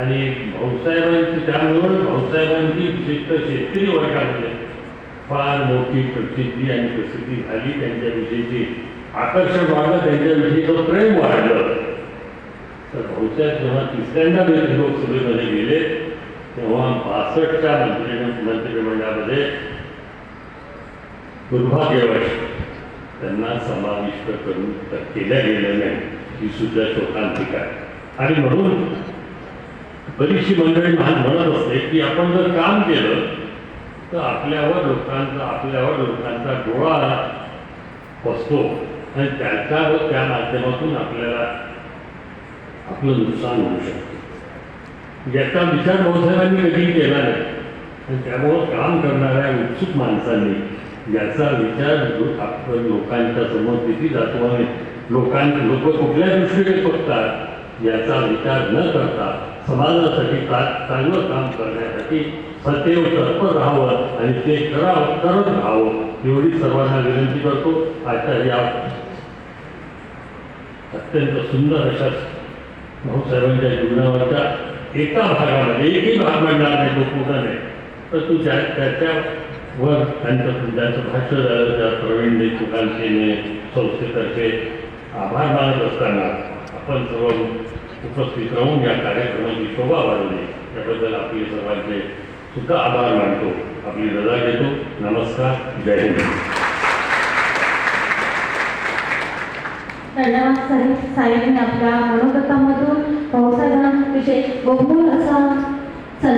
आणि भाऊसाहेबांची त्यामुळे भाऊसाहेबांची विशेषतः शेतकरी वर्गामध्ये फार मोठी प्रसिद्धी आणि प्रसिद्धी झाली. त्यांच्याविषयीची आकर्षण वाढलं, त्यांच्याविषयीचं प्रेम वाढलं. तर भाऊसाहेब जेव्हा तिसऱ्यांदा लोकसभेमध्ये गेले तेव्हा 62च्या मंत्रिमंडळामध्ये दुर्भाग्यवश त्यांना समाविष्ट करून केल्या गेलं नाही. ही सुद्धा शोकांतिका आहे. आणि म्हणून बरीचशी मंडळी म्हणत असते की आपण जर काम केलं तर आपल्यावर लोकांचा डोळा बसतो आणि त्या माध्यमातून आपल्याला आपलं नुकसान होऊ शकतं. याचा विचार भाऊसाहेबांनी कधी केला नाही. आणि त्यामुळं काम करणाऱ्या उत्सुक माणसांनी याचा विचार आपण लोकांच्या समोर किती जातो आणि लोक कुठल्या दृष्टीने बघतात याचा विचार न करता समाजासाठी चांगलं काम करण्यासाठी सदैव तत्पर राहावं आणि ते करत राहावं एवढी सर्वांना विनंती करतो. आजच्या या अत्यंत सुंदर अशा भाऊसाहेबांच्या जीवनावरच्या एका भागामध्ये एकही भाग म्हणणार नाही, तो पूर्ण नाही, तर तू त्याच्यावर त्यांचं भाष्य झालं. त्या प्रवीण देशमुखांचे संस्थेतर्फे आभार मानत असताना आपण सर्व उपस्थित राहून या कार्यक्रमाची शोभा वाढवली त्याबद्दल आपले सर्वांचे सुद्धा आभार मानतो. आपली रजा घेतो. नमस्कार. जय हिंद. धन्यवाद साहेबांनी आपल्या मनोगतामधून भाऊसाहेबांविषयी बहुमूल्य असा